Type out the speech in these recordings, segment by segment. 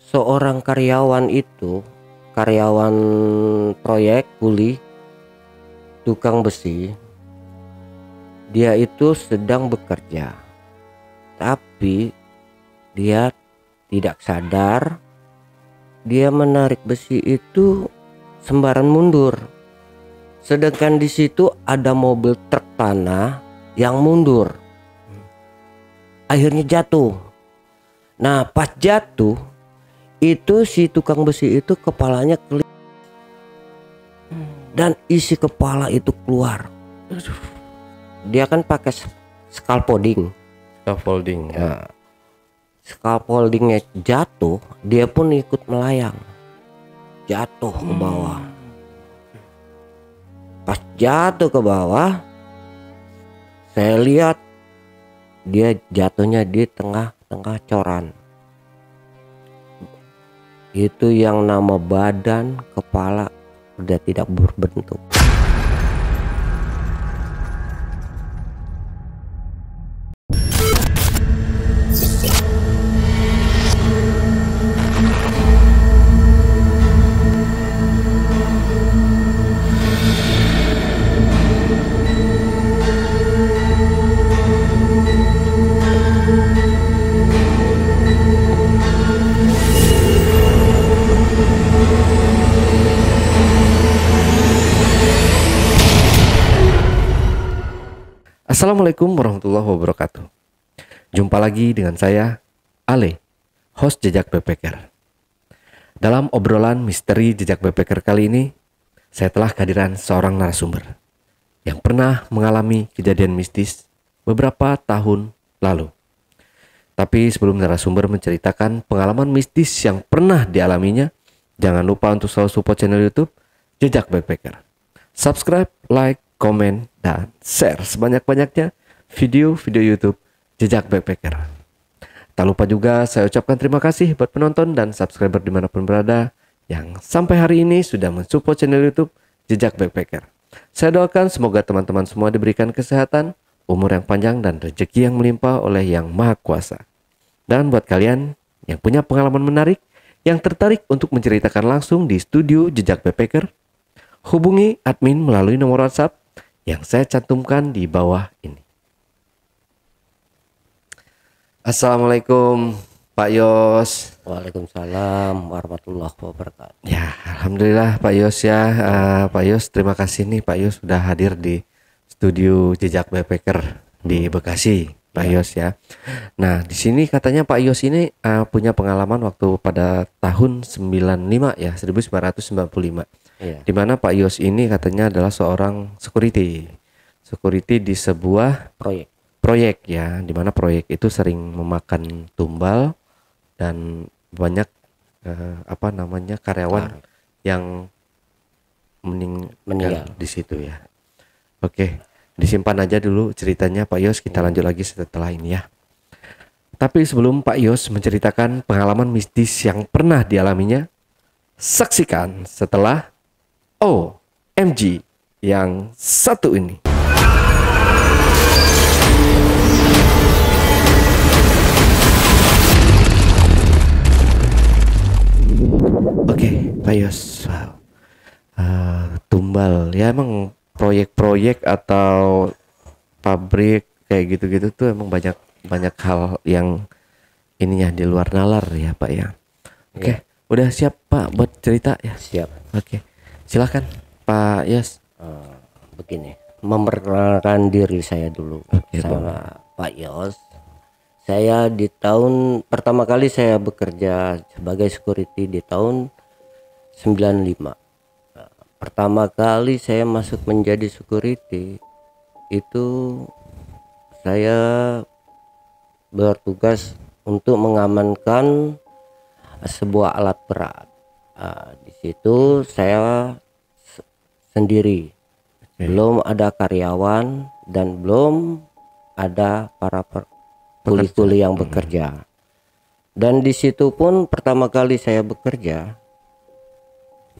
seorang karyawan itu, karyawan proyek kuli tukang besi, dia itu sedang bekerja, tapi dia tidak sadar dia menarik besi itu sembaran mundur. Sedangkan di situ ada mobil truk tanah yang mundur. Akhirnya jatuh. Nah, pas jatuh itu si tukang besi itu kepalanya kelip dan isi kepala itu keluar. Dia kan pakai scaffolding. Nah, scaffoldingnya jatuh, dia pun ikut melayang, jatuh ke bawah. Pas jatuh ke bawah, saya lihat dia jatuhnya di tengah-tengah coran. Itu yang nama badan, kepala udah tidak berbentuk. Assalamualaikum warahmatullahi wabarakatuh. Jumpa lagi dengan saya, Ale, host Jejak Backpacker. Dalam obrolan misteri Jejak Backpacker kali ini, saya telah kehadiran seorang narasumber yang pernah mengalami kejadian mistis beberapa tahun lalu. Tapi sebelum narasumber menceritakan pengalaman mistis yang pernah dialaminya, jangan lupa untuk selalu support channel YouTube Jejak Backpacker. Subscribe, like, komen, dan share sebanyak-banyaknya video-video YouTube Jejak Backpacker. Tak lupa juga saya ucapkan terima kasih buat penonton dan subscriber dimanapun berada yang sampai hari ini sudah mensupport channel YouTube Jejak Backpacker. Saya doakan semoga teman-teman semua diberikan kesehatan, umur yang panjang, dan rezeki yang melimpah oleh Yang Maha Kuasa. Dan buat kalian yang punya pengalaman menarik, yang tertarik untuk menceritakan langsung di studio Jejak Backpacker, hubungi admin melalui nomor WhatsApp yang saya cantumkan di bawah ini. Assalamualaikum Pak Yos. Waalaikumsalam warahmatullahi wabarakatuh. Ya, alhamdulillah Pak Yos ya. Pak Yos, terima kasih nih Pak Yos sudah hadir di studio Jejak Backpacker di Bekasi, Pak Yos ya. Nah, di sini katanya Pak Yos ini punya pengalaman waktu pada tahun 95 ya, 1995. Iya. Di mana Pak Yos ini katanya adalah seorang security di sebuah proyek ya, di mana proyek itu sering memakan tumbal dan banyak karyawan yang meninggal di situ ya. Oke, disimpan aja dulu ceritanya Pak Yos, kita lanjut lagi setelah ini ya. Tapi sebelum Pak Yos menceritakan pengalaman mistis yang pernah dialaminya, saksikan setelah OMG yang satu ini. Oke, Pak Yos. Tumbal ya, emang proyek-proyek atau pabrik kayak gitu-gitu tuh emang banyak hal yang ininya di luar nalar ya Pak ya. Oke, udah siap Pak buat cerita ya? Siap. Oke, silakan Pak Yos. Begini, memperkenalkan diri saya dulu. Oke, Saya Pak Yos. Saya di tahun pertama kali saya bekerja sebagai security di tahun 95. Pertama kali saya masuk menjadi security itu saya bertugas untuk mengamankan sebuah alat berat. Di situ saya sendiri, belum ada karyawan dan belum ada para kuli-kuli yang bekerja. Dan di situ pun pertama kali saya bekerja,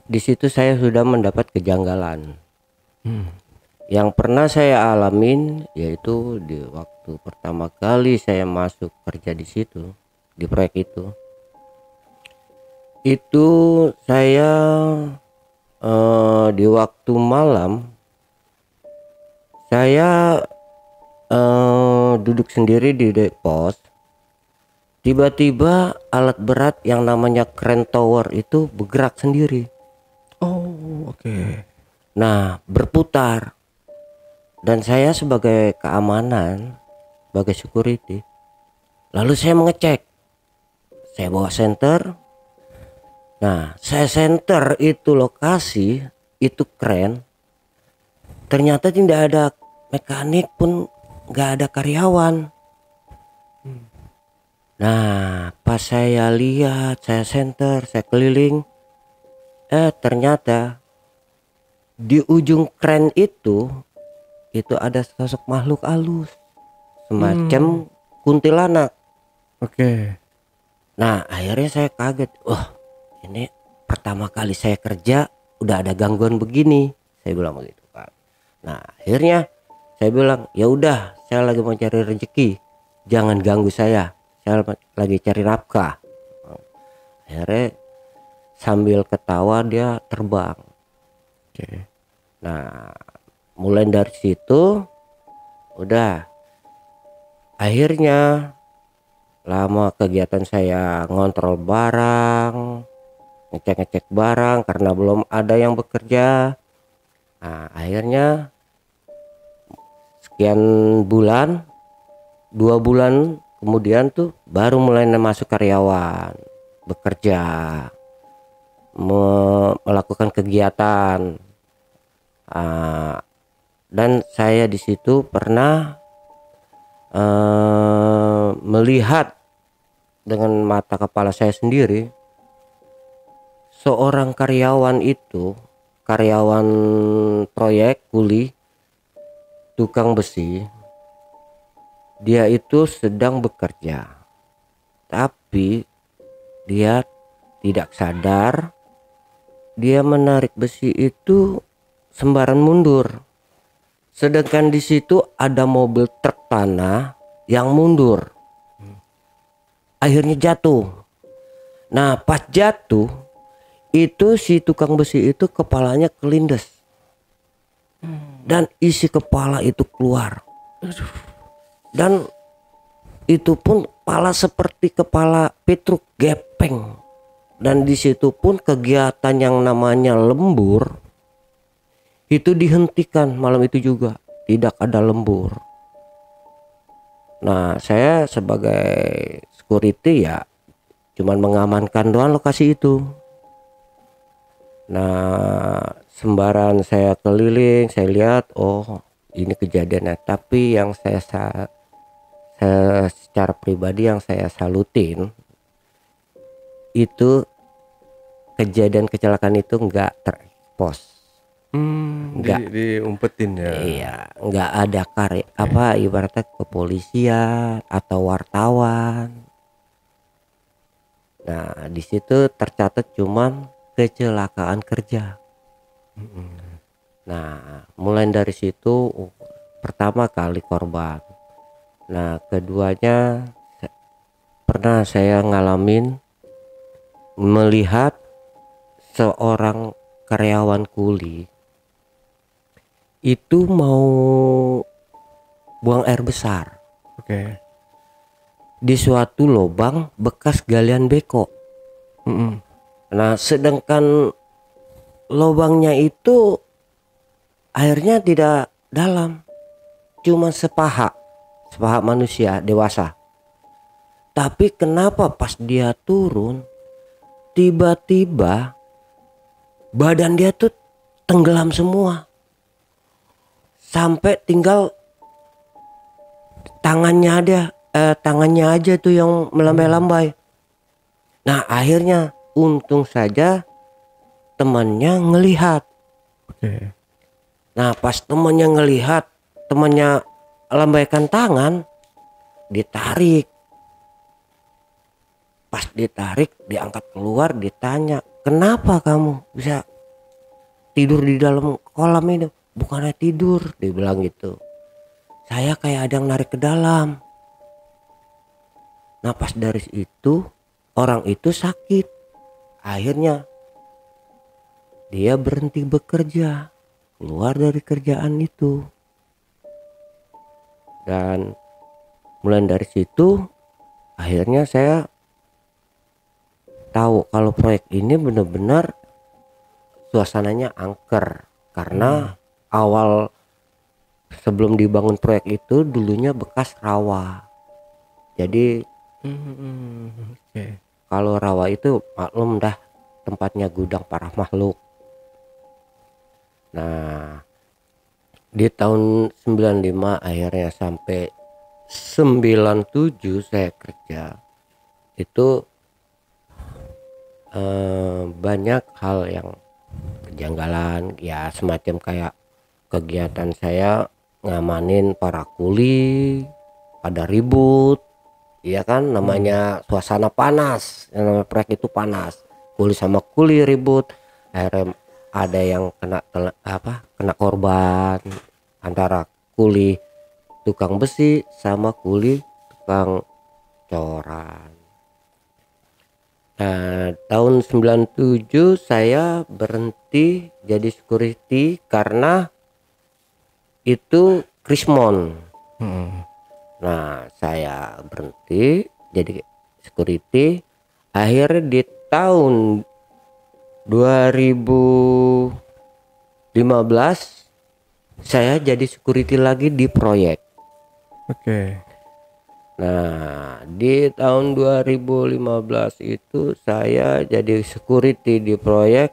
di situ saya sudah mendapat kejanggalan. Yang pernah saya alamin yaitu di waktu pertama kali saya masuk kerja di situ, di proyek itu. Itu saya di waktu malam saya duduk sendiri di pos. Tiba-tiba alat berat yang namanya crane tower itu bergerak sendiri. Oh, oke. Nah, berputar. Dan saya sebagai keamanan, sebagai security, lalu saya mengecek. Saya bawa senter. Nah, saya senter itu lokasi, itu crane. Ternyata tidak ada mekanik pun, nggak ada karyawan. Nah, pas saya lihat, saya senter, saya keliling, ternyata di ujung kren itu ada sosok makhluk halus, semacam kuntilanak. Oke. Nah, akhirnya saya kaget. Wah, ini pertama kali saya kerja udah ada gangguan begini. Saya bilang begitu kan. Nah, akhirnya saya bilang, ya udah, saya lagi mau cari rezeki, jangan ganggu saya lagi cari nafkah. Akhirnya sambil ketawa dia terbang. Oke. Nah, mulai dari situ udah, akhirnya lama kegiatan saya ngontrol barang, ngecek barang karena belum ada yang bekerja. Nah, akhirnya sekian bulan, 2 bulan kemudian tuh baru mulai masuk karyawan, bekerja, melakukan kegiatan. Dan saya di situ pernah melihat dengan mata kepala saya sendiri, seorang karyawan itu, karyawan proyek kuli, tukang besi, dia itu sedang bekerja, tapi dia tidak sadar dia menarik besi itu sembaran mundur. Sedangkan di situ ada mobil truk tanah yang mundur. Akhirnya jatuh. Nah, pas jatuh itu si tukang besi itu kepalanya kelindes. Dan isi kepala itu keluar. Dan itu pun kepala seperti kepala Petruk gepeng. Dan di situ pun kegiatan yang namanya lembur itu dihentikan malam itu juga, tidak ada lembur. Nah, saya sebagai security ya cuman mengamankan doang lokasi itu. Nah, sembaran saya keliling, saya lihat, oh ini kejadiannya. Tapi yang saya secara pribadi yang saya salutin itu kejadian kecelakaan itu nggak terekspos. Enggak, diumpetin ya. iya, enggak ada ibaratnya kepolisian atau wartawan. Nah, di situ tercatat cuman kecelakaan kerja. Nah, mulai dari situ pertama kali korban. Nah, keduanya pernah saya ngalamin melihat seorang karyawan kuli itu mau buang air besar. Oke. Di suatu lubang bekas galian beko. Nah, sedangkan lubangnya itu airnya tidak dalam, cuma sepaha manusia dewasa. Tapi kenapa pas dia turun tiba-tiba badan dia tuh tenggelam semua, sampai tinggal tangannya aja tuh yang melambai-lambai. Nah, akhirnya untung saja temannya ngelihat. Oke. Nah, pas temannya ngelihat, temannya lambaikan tangan, ditarik. Pas ditarik, diangkat keluar, ditanya, kenapa kamu bisa tidur di dalam kolam ini? Bukannya tidur, dia bilang gitu. Saya kayak ada yang narik ke dalam. Nah, pas dari itu orang itu sakit. Akhirnya dia berhenti bekerja, keluar dari kerjaan itu. Dan mulai dari situ akhirnya saya tahu kalau proyek ini benar-benar suasananya angker, karena awal sebelum dibangun proyek itu dulunya bekas rawa. Jadi Oke. kalau rawa itu maklum dah, tempatnya gudang para makhluk. Nah, di tahun 95 akhirnya sampai 97 saya kerja. Itu banyak hal yang kejanggalan, ya semacam kayak kegiatan saya ngamanin para kuli pada ribut, ya kan, namanya suasana panas, yang namanya proyek itu panas, kuli sama kuli ribut, akhirnya ada yang kena korban antara kuli tukang besi sama kuli tukang coran. Nah, tahun 97 saya berhenti jadi security karena itu krismon. Nah, saya berhenti jadi security. Akhirnya di tahun 2015 saya jadi security lagi di proyek. Oke. Nah, di tahun 2015 itu saya jadi security di proyek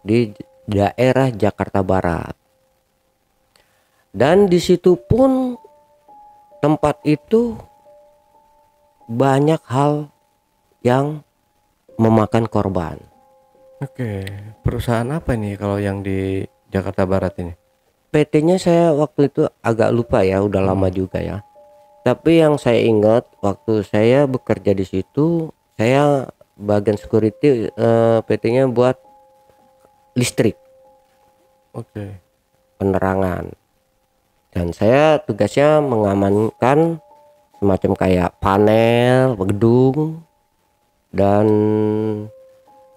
di daerah Jakarta Barat. Dan di situ pun tempat itu banyak hal yang memakan korban. Oke. Perusahaan apa nih kalau yang di Jakarta Barat ini? PT-nya saya waktu itu agak lupa ya, udah lama juga ya. Tapi yang saya ingat waktu saya bekerja di situ, saya bagian security, PT-nya buat listrik, Oke. penerangan. Dan saya tugasnya mengamankan semacam kayak panel, gedung, dan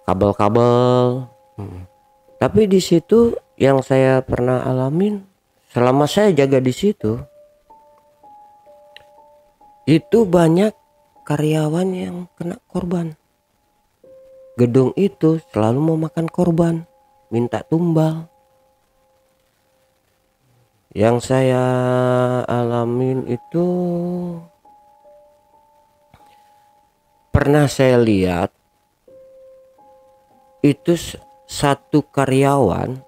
kabel-kabel. Tapi di situ yang saya pernah alamin selama saya jaga di situ, itu banyak karyawan yang kena korban. Gedung itu selalu memakan korban, minta tumbal. Yang saya alamin itu pernah saya lihat itu satu karyawan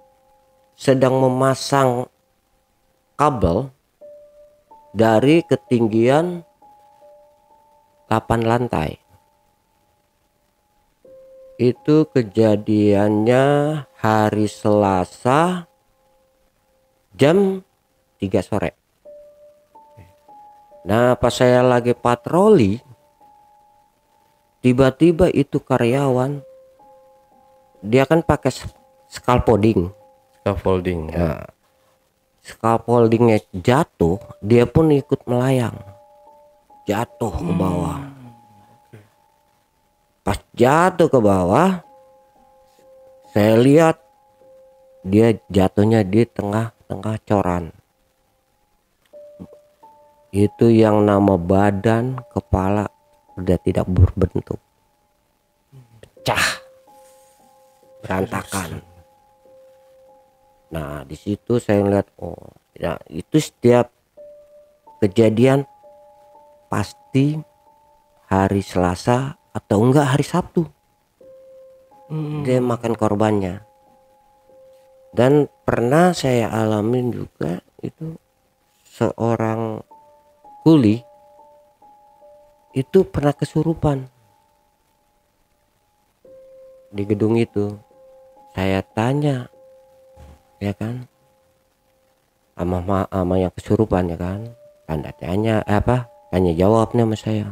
sedang memasang kabel dari ketinggian 8 lantai. Itu kejadiannya hari Selasa jam 3 sore. Nah, pas saya lagi patroli, tiba-tiba itu karyawan, dia kan pakai scaffolding. Scaffolding. Nah, scaffoldingnya jatuh, dia pun ikut melayang, jatuh ke bawah. Pas jatuh ke bawah, saya lihat dia jatuhnya di tengah-tengah coran. Itu yang nama badan, kepala udah tidak berbentuk, pecah, berantakan. Nah, di situ saya lihat, oh ya, itu setiap kejadian pasti hari Selasa atau enggak hari Sabtu dia makan korbannya. Dan pernah saya alamin juga itu seorang kuli itu pernah kesurupan di gedung itu. Saya tanya, ya kan, ama yang kesurupan, ya kan, tanda tanya tanya jawabnya sama saya,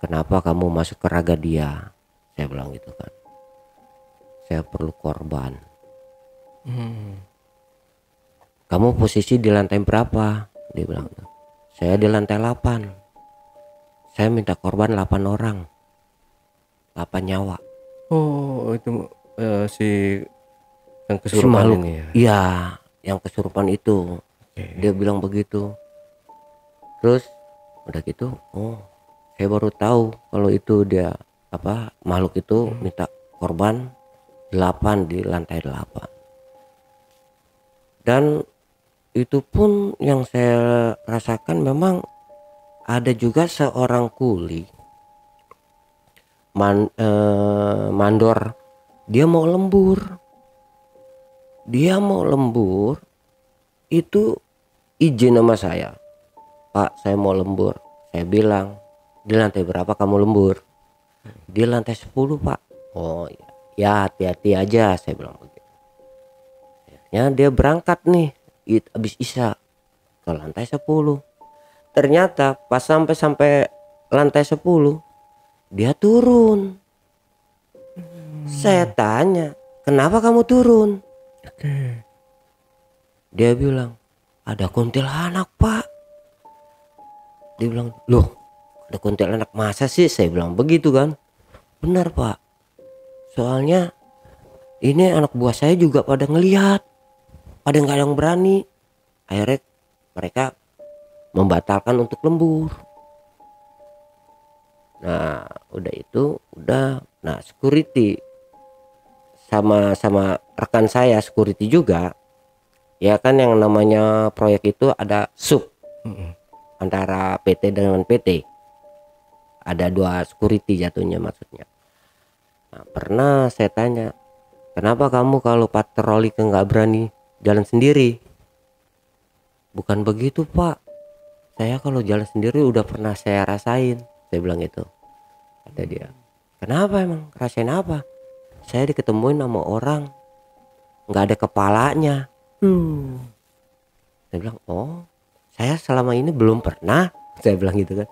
kenapa kamu masuk ke raga dia? Saya bilang gitu kan, saya perlu korban. Kamu posisi di lantai berapa? Dia bilang, saya di lantai 8. Saya minta korban 8 orang, 8 nyawa. Oh, itu si yang Si kesurupan makhluk, ini ya. iya, yang kesurupan itu. Oke. Dia bilang begitu. Terus udah gitu, oh, saya baru tahu kalau itu dia apa makhluk itu minta korban 8 di lantai 8. Dan itu pun yang saya rasakan memang ada juga seorang kuli mandor, dia mau lembur. Dia mau lembur itu izin sama saya. Pak, saya mau lembur. Saya bilang, di lantai berapa kamu lembur? Di lantai 10, Pak. Oh iya. Ya hati-hati aja, saya bilang begitu. Akhirnya dia berangkat nih habis isya ke lantai 10. Ternyata pas sampai lantai 10 dia turun. Saya tanya, kenapa kamu turun? Oke. Dia bilang, ada kuntilanak, Pak. Dia bilang, loh, ada kuntilanak masa sih? Saya bilang begitu kan. Benar, Pak. Soalnya ini anak buah saya juga pada ngelihat, pada nggak ada yang berani. Akhirnya mereka membatalkan untuk lembur. Nah, udah itu, udah. Nah, security sama rekan saya security juga. Ya kan yang namanya proyek itu ada sub antara PT dengan PT. Ada 2 security jatuhnya maksudnya. Nah, pernah saya tanya, kenapa kamu kalau patroli nggak berani jalan sendiri? Bukan begitu, Pak. Saya kalau jalan sendiri udah pernah saya rasain. Saya bilang gitu. Kata dia. Kenapa emang? Rasain apa? Saya diketemuin sama orang nggak ada kepalanya. Saya bilang, oh, saya selama ini belum pernah. Saya bilang gitu kan.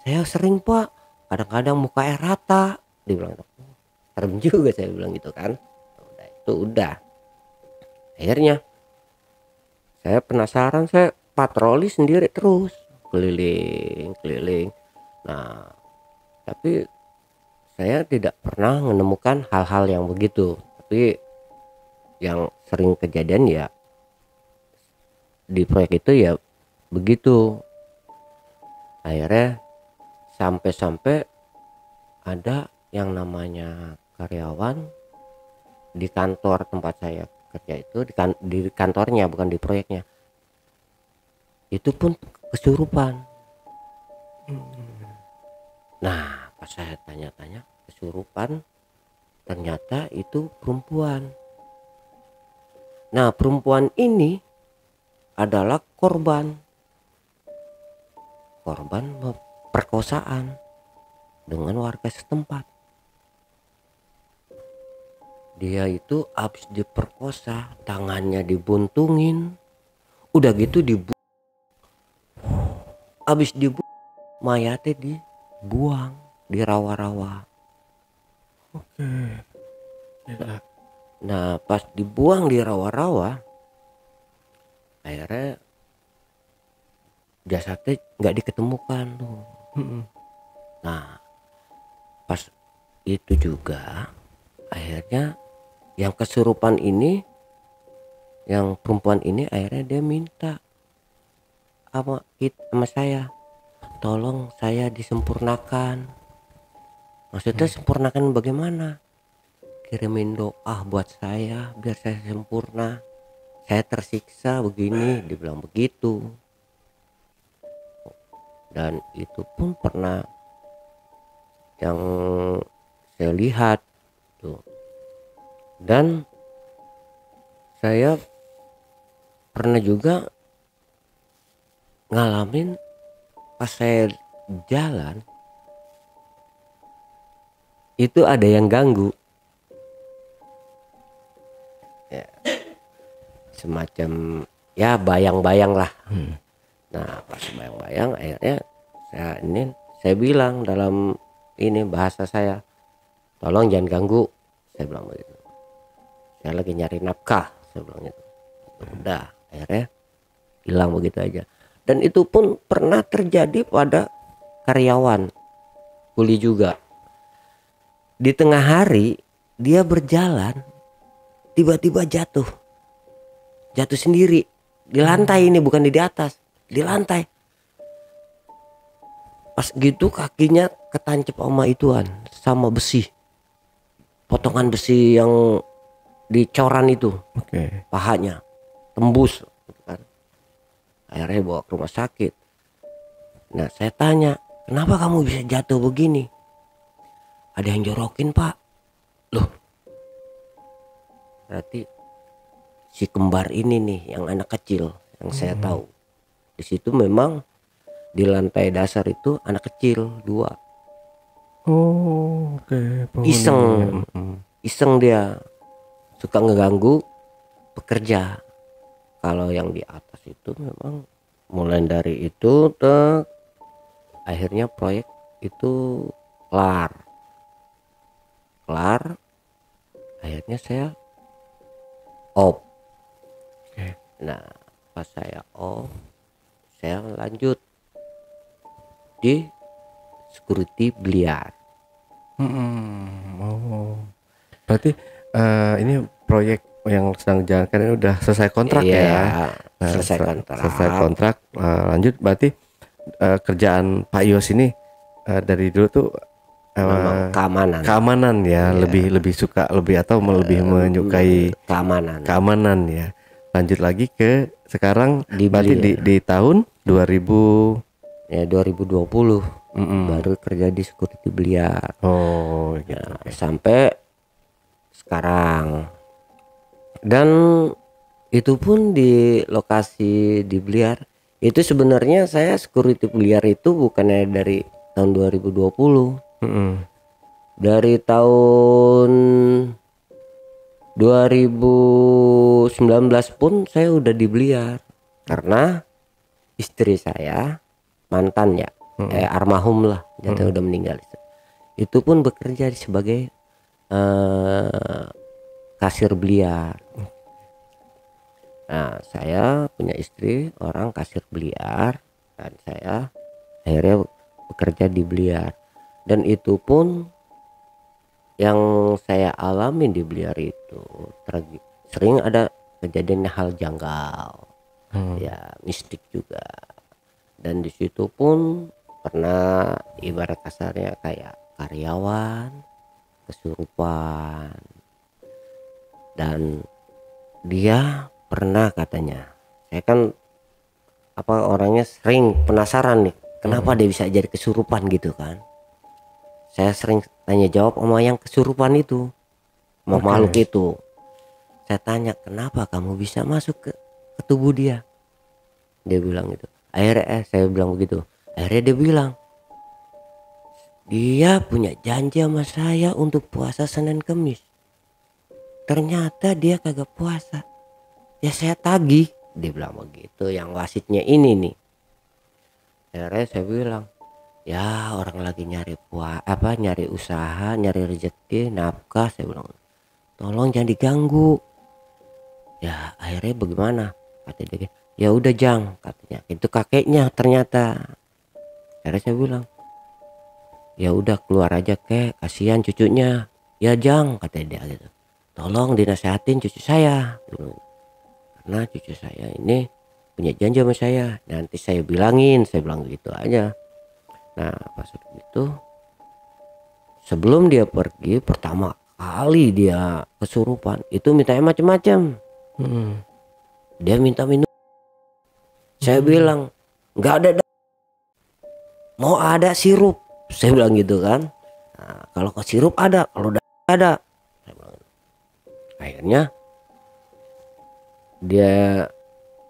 Saya sering, Pak. Kadang-kadang muka rata. Dia bilang, oh, serem juga, saya bilang gitu kan. Udah itu udah. Akhirnya saya penasaran, saya patroli sendiri terus keliling. Nah, tapi saya tidak pernah menemukan hal-hal yang begitu. Tapi yang sering kejadian ya di proyek itu ya begitu. Akhirnya sampai ada yang namanya karyawan di kantor tempat saya kerja itu, di kantornya bukan di proyeknya, itu pun kesurupan. Nah, pas saya tanya-tanya kesurupan, ternyata itu perempuan. Nah, perempuan ini adalah korban perkosaan dengan warga setempat. Dia itu habis diperkosa, tangannya dibuntungin, udah gitu habis dibuang, mayatnya dibuang di rawa-rawa. Oke. Gila. Nah, pas dibuang di rawa-rawa, akhirnya jasadnya nggak diketemukan tuh. Nah, pas itu juga akhirnya yang kesurupan ini, yang perempuan ini, akhirnya dia minta sama saya, tolong saya disempurnakan. Maksudnya sempurnakan bagaimana? Kirimin doa buat saya biar saya sempurna. Saya tersiksa begini, dibilang begitu. Dan itu pun pernah yang saya lihat tuh. Dan saya pernah juga ngalamin pas saya jalan itu ada yang ganggu ya, semacam ya bayang-bayang lah. Nah, pas bayang-bayang akhirnya saya bilang dalam ini bahasa saya, tolong jangan ganggu, saya bilang begitu. Saya lagi nyari nafkah, saya bilang gitu. Udah, akhirnya hilang begitu aja. Dan itu pun pernah terjadi pada karyawan kuli juga. Di tengah hari dia berjalan tiba-tiba jatuh sendiri di lantai. Ini bukan di atas, di lantai. Pas gitu kakinya ketancap sama ituan, sama besi, potongan besi yang dicoran itu. Pahanya tembus gitu kan. Akhirnya bawa ke rumah sakit. Nah saya tanya, kenapa kamu bisa jatuh begini? Ada yang jorokin pak. Loh, berarti si kembar ini nih yang anak kecil yang saya tahu. Di situ memang di lantai dasar itu anak kecil 2. Iseng dia suka ngeganggu pekerja. Kalau yang di atas itu memang mulai dari itu akhirnya proyek itu kelar. Akhirnya saya off. Nah pas saya off, saya lanjut di security biliar. Berarti ini proyek yang sedang dijalankan ini udah selesai kontrak ya? Nah, selesai kontrak. Lanjut berarti kerjaan Pak Yos ini dari dulu tuh keamanan ya, lebih suka lebih menyukai keamanan ya. Lanjut lagi ke sekarang berarti di tahun 2020 baru kerja di security biliar. Sampai sekarang. Dan itu pun di lokasi di biliar itu sebenarnya saya security biliar itu bukannya dari tahun 2020. Dari tahun 2019 pun saya udah di biliar karena istri saya mantan ya, almarhum lah, jatuh udah meninggal. Itu pun bekerja sebagai kasir biliar. Nah saya punya istri orang kasir biliar dan saya akhirnya bekerja di biliar. Dan itu pun yang saya alami di biliar itu sering ada kejadian hal janggal, ya mistik juga. Dan di situ pun pernah ibarat kasarnya kayak karyawan kesurupan. Dan dia pernah katanya, saya kan orangnya sering penasaran nih, kenapa dia bisa jadi kesurupan gitu kan. Saya sering tanya jawab sama yang kesurupan itu, sama makhluk itu. Saya tanya, kenapa kamu bisa masuk ke tubuh dia? Dia bilang gitu. Akhirnya saya bilang begitu. Akhirnya dia bilang, dia punya janji sama saya untuk puasa Senin Kemis. Ternyata dia kagak puasa. Ya saya tagih. Dia bilang begitu. Yang wasitnya ini nih. Akhirnya saya bilang, ya orang lagi nyari nyari usaha, nyari rezeki, nafkah. Saya bilang, tolong jangan diganggu. Ya akhirnya bagaimana? Kata dia, ya udah Jang, katanya. Itu kakeknya ternyata. Akhirnya saya bilang, ya udah keluar aja kek, kasihan cucunya. Ya Jang, kata dia gitu. Tolong dinasehatin cucu saya. Karena cucu saya ini punya janji sama saya. Nanti saya bilangin, saya bilang gitu aja. Nah pas itu sebelum dia pergi pertama kali dia kesurupan itu mintanya macam-macam. Dia minta minum. Saya bilang nggak ada, mau ada sirup. Saya bilang gitu kan. Nah, kalau ke sirup ada, kalau ada. Akhirnya dia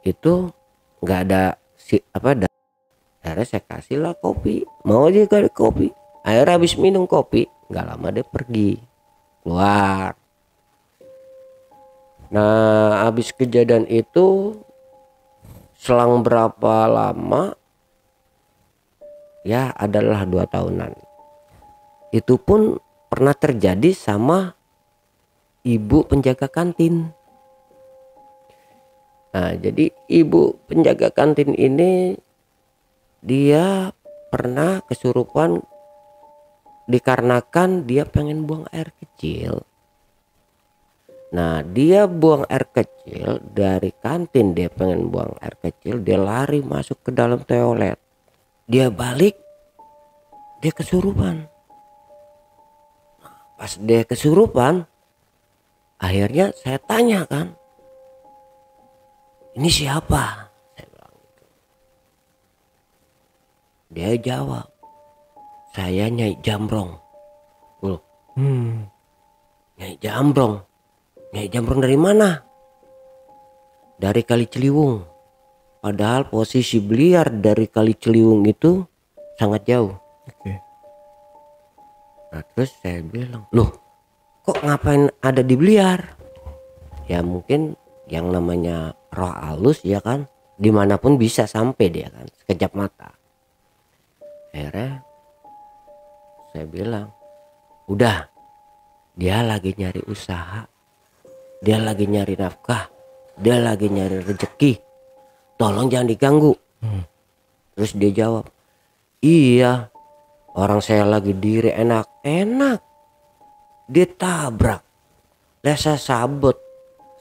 itu nggak ada akhirnya saya kasih lah kopi, mau aja kali kopi. Akhirnya habis minum kopi nggak lama dia pergi keluar. Nah habis kejadian itu selang berapa lama ya, adalah 2 tahunan. Itu pun pernah terjadi sama ibu penjaga kantin. Nah jadi ibu penjaga kantin ini dia pernah kesurupan dikarenakan dia pengen buang air kecil. Nah dia buang air kecil dari kantin, dia pengen buang air kecil, dia lari masuk ke dalam toilet. Dia balik, dia kesurupan. Pas dia kesurupan, akhirnya saya tanya kan, ini siapa? Saya bilang gitu. Dia jawab, saya Nyai Jambrong. Loh, Nyai Jambrong. Nyai Jambrong dari mana? Dari Kali Ciliwung. Padahal posisi Bliar dari Kali Ciliwung itu sangat jauh. Oke. Nah terus saya bilang, loh kok ngapain ada di Bliar? Ya mungkin yang namanya roh halus ya kan, dimanapun bisa sampai dia kan, sekejap mata. Akhirnya saya bilang, udah, dia lagi nyari usaha, dia lagi nyari nafkah, dia lagi nyari rezeki, tolong jangan diganggu. Terus dia jawab, iya, orang saya lagi diri enak-enak, ditabrak, lesa sabut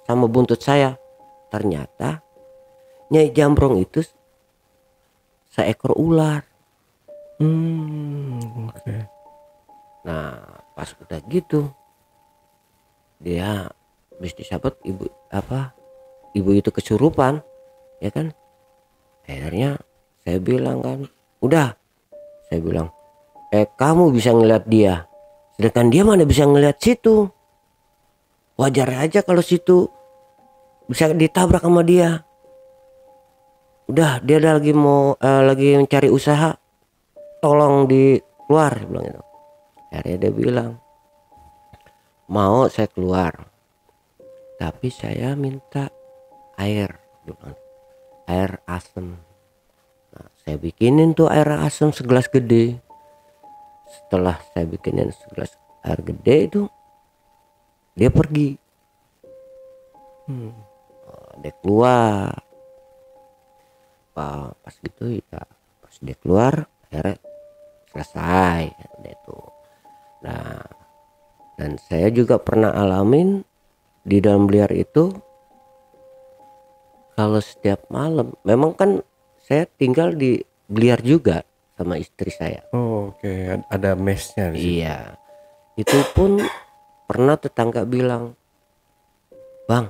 sama buntut saya. Ternyata Nyai Jambrong itu seekor ular. Oke. Nah pas udah gitu, dia habis disabet ibu itu kesurupan ya kan. Akhirnya saya bilang kan, udah, saya bilang, kamu bisa ngeliat dia, sedangkan dia mana bisa ngeliat situ. Wajar aja kalau situ bisa ditabrak sama dia. Udah, dia lagi mau lagi mencari usaha, tolong di keluar, bilang gitu. Akhirnya dia bilang, mau saya keluar, tapi saya minta air, bilang, air asam. Nah, saya bikinin tuh air asam segelas gede. Setelah saya bikinin segelas air gede itu, dia pergi. Dia keluar. Pas gitu ya, pas dia keluar akhirnya selesai udah itu. Nah dan saya juga pernah alamin di dalam Bliar itu, kalau setiap malam, memang kan saya tinggal di Bliar juga sama istri saya. Oh, oke. Ada mesnya di situ. Iya, itu pun pernah tetangga bilang, bang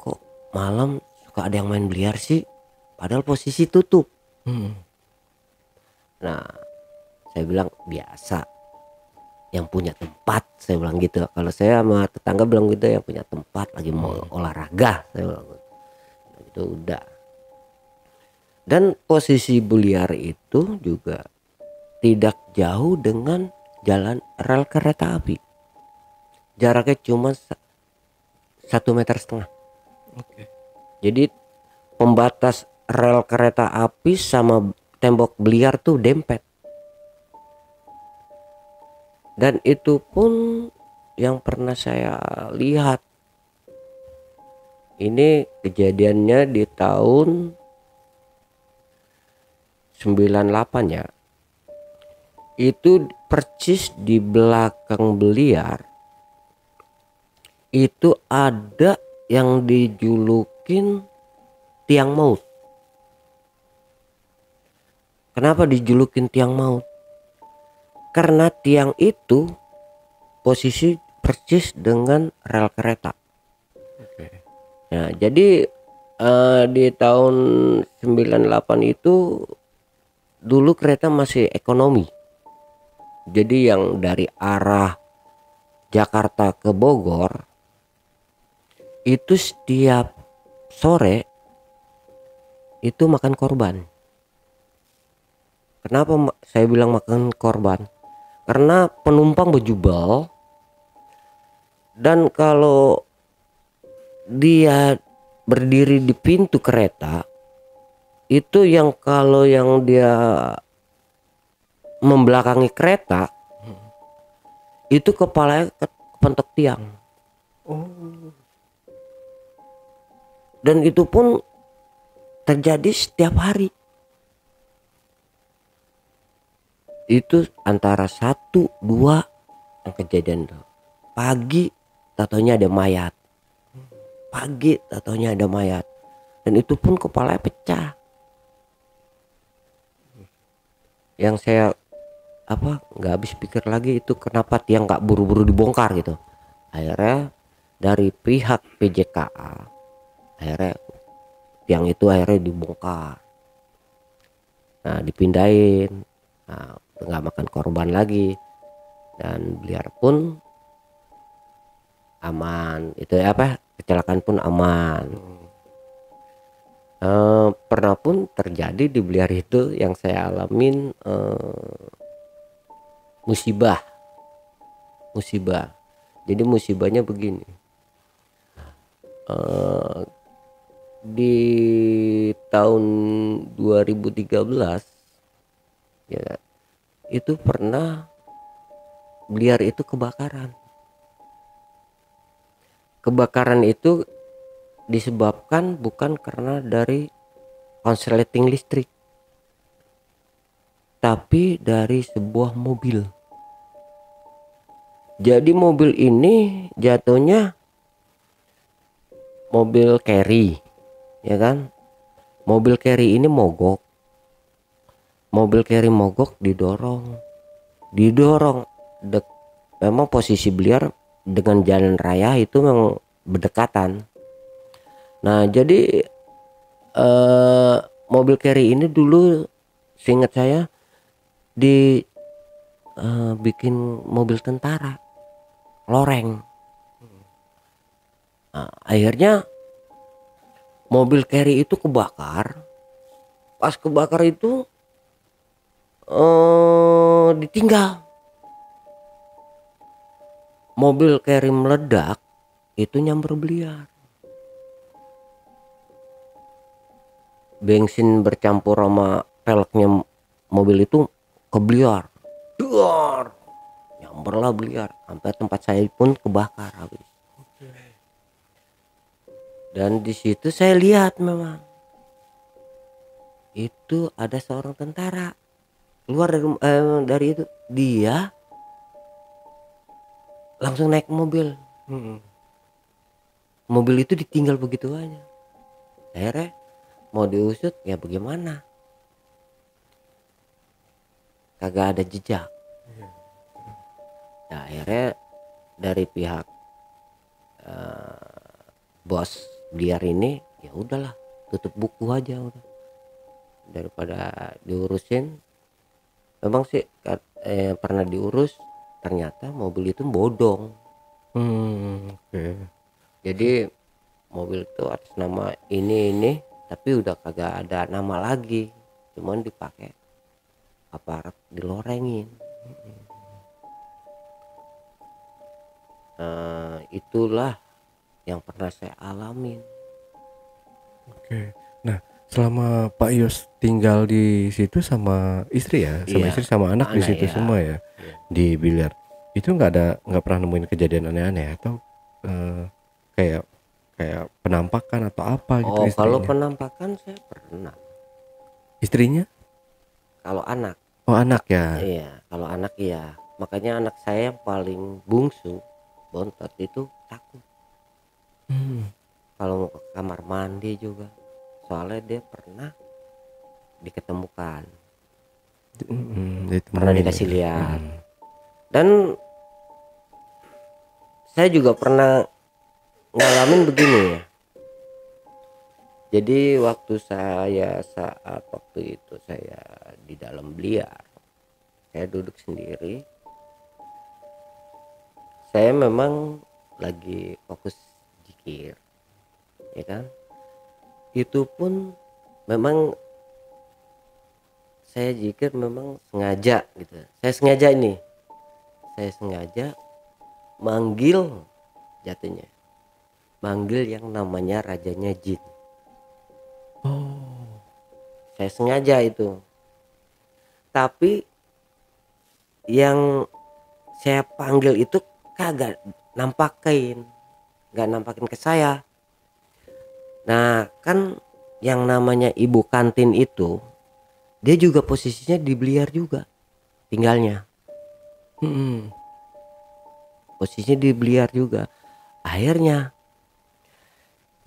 kok malam suka ada yang main Bliar sih, padahal posisi tutup. Nah saya bilang biasa, yang punya tempat, saya bilang gitu. Kalau saya sama tetangga bilang gitu, yang punya tempat lagi mau olahraga, saya bilang gitu. Udah. Dan posisi Bliar itu juga tidak jauh dengan jalan rel kereta api, jaraknya cuma 1,5 meter. Oke. Jadi pembatas rel kereta api sama tembok Bliar tuh dempet. Dan itu pun yang pernah saya lihat, ini kejadiannya di tahun 98 ya. Itu persis di belakang Bliar itu ada yang dijulukin tiang maut. Kenapa dijulukin tiang maut? Karena tiang itu posisi persis dengan rel kereta. Oke. Nah, jadi di tahun 98 itu dulu kereta masih ekonomi. Jadi yang dari arah Jakarta ke Bogor itu setiap sore itu makan korban. Kenapa saya bilang makan korban? Karena penumpang bejubel, dan kalau dia berdiri di pintu kereta itu, yang kalau yang dia membelakangi kereta itu kepalanya kepentok tiang. Dan itu pun terjadi setiap hari. Itu antara 1-2 yang kejadian tuh. Pagi tatonya ada mayat. pagi tatonya ada mayat, dan itu pun kepalanya pecah. Yang saya nggak habis pikir lagi itu kenapa tiang nggak buru-buru dibongkar gitu. Akhirnya dari pihak PJKA, akhirnya tiang itu akhirnya dibongkar, nah dipindahin, nah nggak makan korban lagi, dan Bliar pun aman, itu kecelakaan pun aman. Pernah pun terjadi di Bliar itu yang saya alamin musibah. Jadi musibahnya begini, di tahun 2013 ya, itu pernah Bliar itu kebakaran. Kebakaran itu disebabkan bukan karena dari konsleting listrik, tapi dari sebuah mobil. Jadi mobil ini jatuhnya mobil carry, ya kan? Mobil carry ini mogok. Mobil carry mogok didorong. Memang posisi Bliar dengan jalan raya itu memang berdekatan. Nah jadi mobil carry ini dulu seingat saya bikin mobil tentara loreng. Nah, akhirnya mobil carry itu kebakar. Pas kebakar itu ditinggal. Mobil carry meledak, itu nyamber Bliar. Bensin bercampur sama peleknya mobil itu ke Bliar. Duar, nyamberlah Bliar sampai tempat saya pun kebakar habis. Dan di situ saya lihat memang itu ada seorang tentara keluar dari itu, dia langsung naik mobil. Mobil itu ditinggal begitu aja. Akhirnya mau diusut ya bagaimana, kagak ada jejak. Nah, akhirnya dari pihak bos Bliar ini ya udahlah, tutup buku aja udah, daripada diurusin. Memang sih pernah diurus, ternyata mobil itu bodong. Jadi mobil itu atas nama ini tapi udah kagak ada nama lagi, cuman dipakai aparat dilorengin. Itulah yang pernah saya alamin. Oke. Nah, selama Pak Yos tinggal di situ sama istri ya, sama Iya, istri sama anak di situ ya. semua ya, di Bliar. Itu nggak pernah nemuin kejadian aneh-aneh atau kayak penampakan atau apa gitu istrinya? Kalau penampakan saya pernah. Istrinya? Kalau anak. Oh, anak ya. Iya, kalau anak iya. Makanya anak saya yang paling bungsu, bontot itu takut. Kalau mau ke kamar mandi juga, soalnya dia pernah diketemukan, pernah dikasih lihat. Dan saya juga pernah ngalamin begini ya. Jadi saat waktu itu saya di dalam Bliar, saya duduk sendiri. Saya memang lagi fokus zikir, ya kan? Itu pun memang saya zikir memang sengaja gitu. Saya sengaja manggil, jatuhnya manggil yang namanya rajanya jin. Saya sengaja itu. Tapi yang saya panggil itu kagak nampakin ke saya. Nah kan yang namanya ibu kantin itu, dia juga posisinya di Bliar juga tinggalnya. Posisinya di Bliar juga. Akhirnya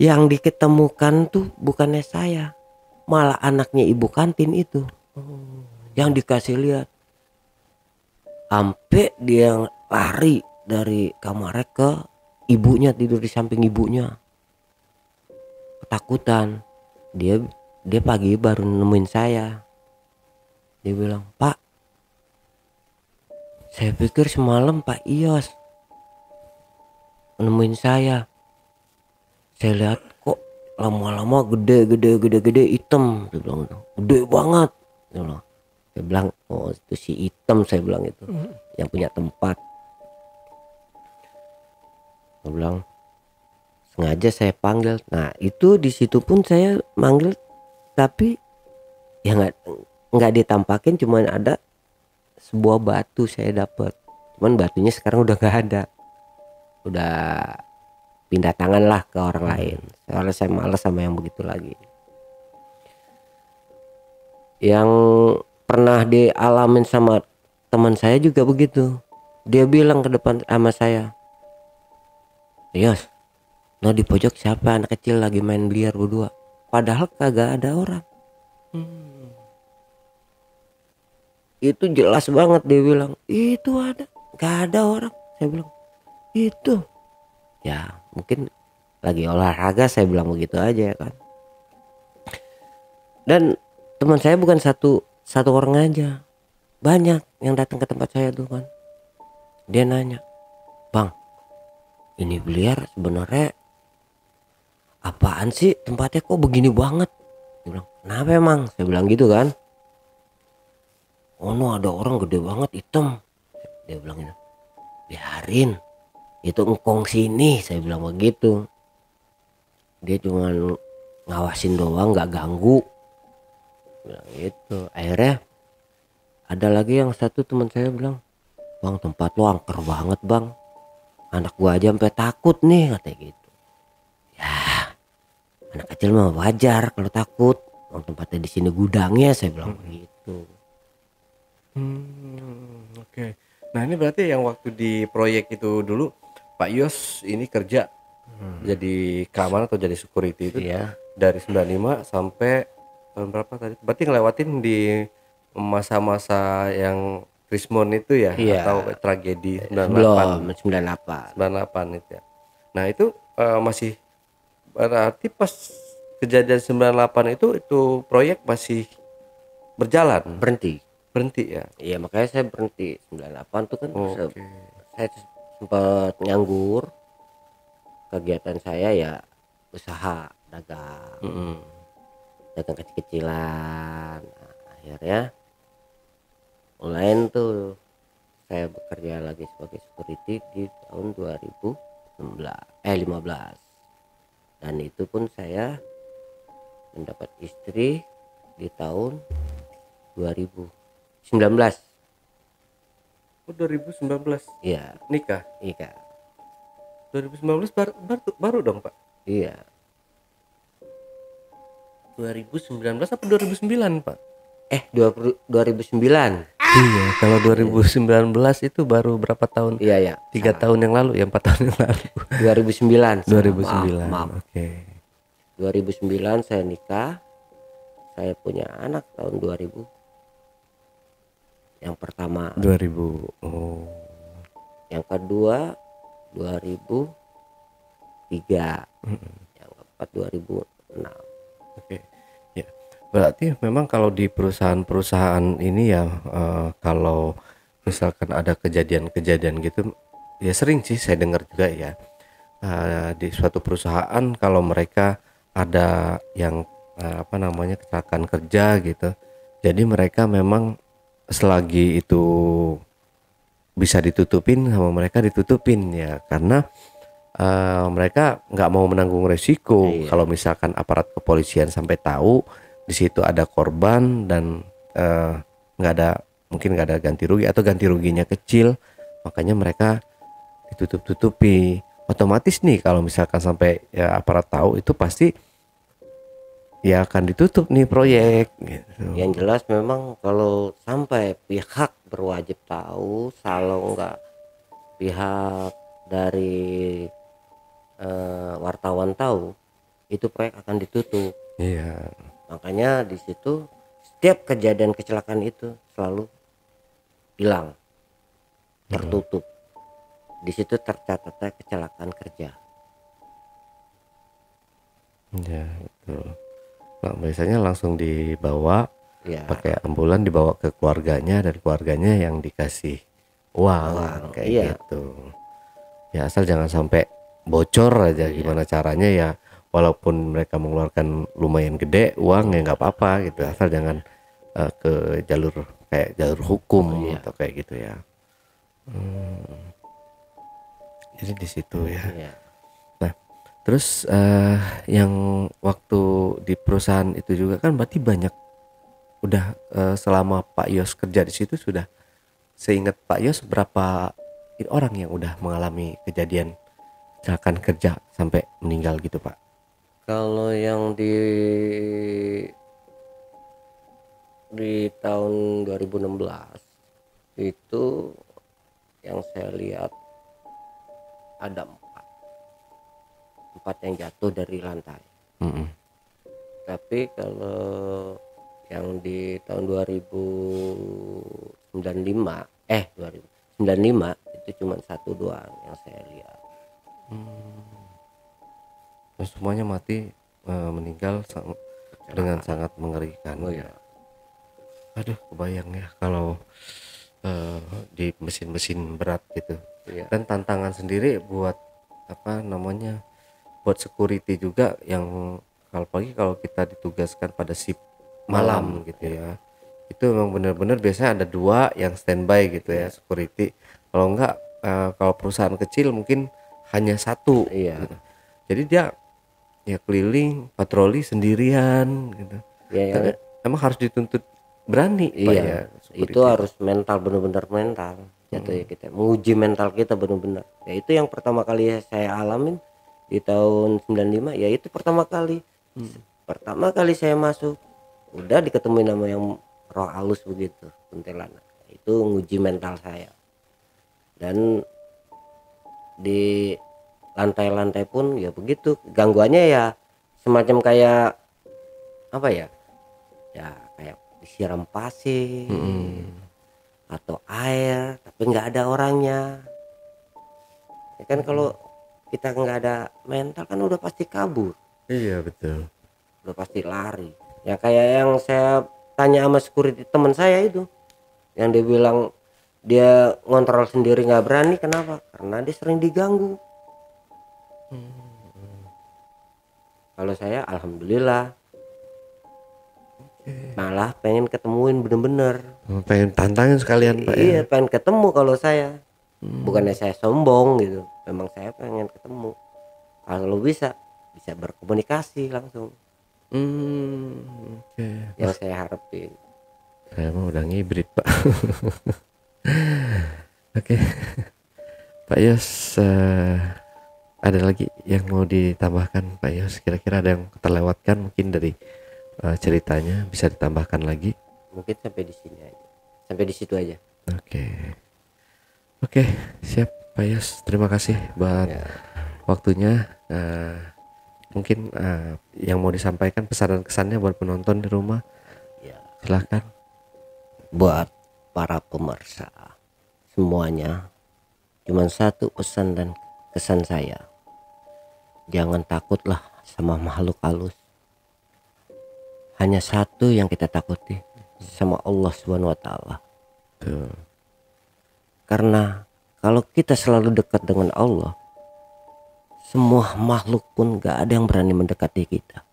Yang diketemukan tuh bukannya saya, malah anaknya ibu kantin itu yang dikasih lihat. Sampai dia lari dari kamarnya ke ibunya, tidur di samping ibunya. Ketakutan. Dia pagi baru nemuin saya. Dia bilang, "Pak, saya pikir semalam Pak Ios nemuin saya. Saya lihat kok lama-lama gede hitam." Dia bilang, "Gede banget." Dia bilang. Saya bilang, "Oh itu si hitam," saya bilang itu, yang punya tempat. Saya bilang, sengaja saya panggil. Nah itu di situ pun saya manggil, tapi ya nggak ditampakin, cuman ada sebuah batu saya dapat. Cuman batunya sekarang udah nggak ada, udah pindah tangan lah ke orang lain. Soalnya saya malas sama yang begitu lagi. Yang pernah dialamin sama teman saya juga begitu. Dia bilang ke depan sama saya, "Yos, nah di pojok siapa anak kecil lagi main biliar berdua." Padahal kagak ada orang. Itu jelas banget dia bilang, "Itu ada, gak ada orang." Saya bilang, "Itu." Ya mungkin lagi olahraga, saya bilang begitu aja ya kan. Dan teman saya bukan satu orang aja, banyak yang datang ke tempat saya tuh kan. Dia nanya, "Bang, ini biliar sebenarnya apaan sih, tempatnya kok begini banget?" Dia bilang, "Kenapa emang?" Saya bilang gitu kan. "Oh no, ada orang gede banget hitam." Dia bilang gitu. "Biarin, itu engkong sini," saya bilang begitu. Dia cuma ngawasin doang, nggak ganggu, bilang gitu. Akhirnya ada lagi yang satu teman saya bilang, "Bang, tempat lo angker banget bang, anak gua aja sampai takut nih," katanya gitu. Ya anak kecil mah wajar kalau takut, orang tempatnya di sini gudangnya, saya bilang begitu. Oke. Nah ini berarti yang waktu di proyek itu dulu Pak Yos ini kerja jadi keamanan atau jadi security itu Iya. dari 95 sampai tahun berapa tadi? Berarti ngelewatin di masa-masa yang Krismon itu ya, Iya. atau tragedi 98 Belum 98. 98 itu ya. Nah itu masih berarti pas kejadian 98 itu proyek masih berjalan, berhenti ya. Iya makanya saya berhenti 98 tuh kan. Oke. Saya sempat nganggur. Kegiatan saya ya usaha dagang, dagang kecil-kecilan. Nah, akhirnya mulai tuh saya bekerja lagi sebagai security di tahun 2015. Dan itu pun saya mendapat istri di tahun 2019. Oh 2019 Iya, nikah. iya, 2019 baru dong Pak. iya. 2019 apa 2009 Pak? 2009. Iya, kalau 2019 itu baru berapa tahun? Iya, ya. 3 tahun yang lalu ya, 4 tahun yang lalu. 2009. 2009. Maaf. Oke. 2009 saya nikah. Saya punya anak tahun 2000. Yang pertama 2000. Oh. Yang kedua 2003. Yang keempat 2006. Oke. Ya. Berarti memang kalau di perusahaan-perusahaan ini ya kalau misalkan ada kejadian-kejadian gitu ya sering sih saya dengar juga ya. Di suatu perusahaan kalau mereka ada yang kecelakaan kerja gitu. Jadi mereka memang selagi itu bisa ditutupin sama mereka ditutupin ya karena mereka nggak mau menanggung resiko. Iya. Kalau misalkan aparat kepolisian sampai tahu di situ ada korban dan nggak mungkin nggak ada ganti rugi atau ganti ruginya kecil, makanya mereka ditutup-tutupi. Otomatis nih kalau misalkan sampai ya aparat tahu itu pasti ya akan ditutup nih proyek gitu. Yang jelas memang kalau sampai pihak berwajib tahu, kalau enggak pihak dari wartawan tahu, itu proyek akan ditutup. Iya. Makanya di situ setiap kejadian kecelakaan itu selalu hilang, tertutup. Di situ tercatatnya kecelakaan kerja. Ya betul. Nah, biasanya langsung dibawa Ya, pakai ambulan, dibawa ke keluarganya, dan keluarganya yang dikasih uang kayak iya. gitu. Ya asal jangan sampai bocor aja. Gimana caranya ya, walaupun mereka mengeluarkan lumayan gede uang ya nggak apa-apa gitu, asal jangan ke jalur kayak jalur hukum atau kayak gitu ya. Jadi di situ ya. Iya. Nah, terus yang waktu di perusahaan itu juga kan berarti banyak, udah selama Pak Yos kerja di situ sudah, seingat Pak Yos berapa orang yang udah mengalami kejadian kecelakaan kerja sampai meninggal gitu Pak? Kalau yang di tahun 2016 itu yang saya lihat ada empat yang jatuh dari lantai. Tapi kalau yang di tahun 2095 itu cuma 1 doang yang saya lihat. Dan semuanya mati, meninggal dengan sangat mengerikan. Oh ya. Aduh, kebayang ya kalau di mesin-mesin berat gitu. Iya. Dan tantangan sendiri buat buat security juga, yang kalau pagi kalau kita ditugaskan pada shift malam gitu ya, itu memang benar-benar biasanya ada 2 yang standby gitu ya, security. Kalau enggak, kalau perusahaan kecil mungkin hanya 1 Iya. gitu. Jadi dia ya keliling patroli sendirian gitu. Ya, Tapi emang harus dituntut berani Pak ya, itu harus mental, benar-benar mental jatuh ya, kita menguji mental kita benar-benar. Ya itu yang pertama kali saya alamin di tahun 95, ya itu pertama kali. Pertama kali saya masuk udah diketemuin sama yang roh halus begitu, kuntilanak. Itu nguji mental saya. Dan di lantai-lantai pun ya begitu, gangguannya ya semacam kayak apa ya? Ya kayak disiram pasir atau air, tapi nggak ada orangnya. Ya kan kalau kita nggak ada mental kan udah pasti kabur, Iya betul. udah pasti lari. Ya kayak yang saya tanya sama security teman saya itu, yang dia bilang dia ngontrol sendiri nggak berani. Kenapa? Karena dia sering diganggu. Kalau saya alhamdulillah malah pengen ketemuin bener-bener. Pengen tantangin sekalian Pak ya. Iya, pengen ketemu kalau saya. Bukannya saya sombong gitu, memang saya pengen ketemu. Kalau bisa berkomunikasi langsung. Oke. Yang saya harapin. Saya mah udah ngibrit Pak. Oke. Pak Yos, ada lagi yang mau ditambahkan Pak Yos? Kira-kira ada yang terlewatkan mungkin dari ceritanya, bisa ditambahkan lagi? Mungkin sampai di sini aja, sampai di situ aja. Oke, siap Pak Yos. Terima kasih buat waktunya. Mungkin yang mau disampaikan pesan dan kesannya buat penonton di rumah, silakan. Buat para pemirsa semuanya, cuman satu pesan dan kesan saya: jangan takutlah sama makhluk halus. Hanya satu yang kita takuti, sama Allah Subhanahu wa Ta'ala. Karena kalau kita selalu dekat dengan Allah, semua makhluk pun gak ada yang berani mendekati kita.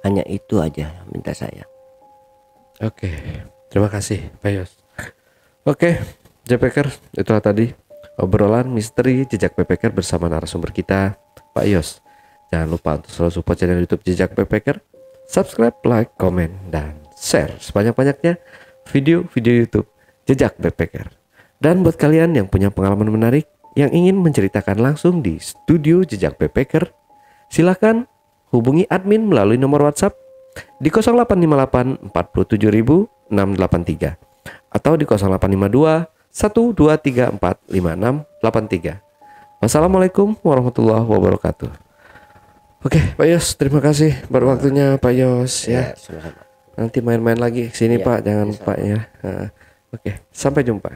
Hanya itu aja minta saya. Oke, terima kasih Pak Yos. Oke, JPker, itulah tadi obrolan misteri Jejak Backpacker bersama narasumber kita, Pak Yos. Jangan lupa untuk selalu support channel YouTube Jejak Backpacker, subscribe, like, komen, dan share sebanyak-banyaknya video-video YouTube Jejak Backpacker. Dan buat kalian yang punya pengalaman menarik yang ingin menceritakan langsung di studio Jejak Backpacker, silakan hubungi admin melalui nomor WhatsApp di 0858 47683 atau di 0852 1234 5683. Wassalamualaikum warahmatullahi wabarakatuh. Oke, Pak Yos, terima kasih buat waktunya Pak Yos ya. Sama-sama. Nanti main-main lagi ke sini Iya, Pak, jangan sama-sama. Pak ya. Oke, sampai jumpa.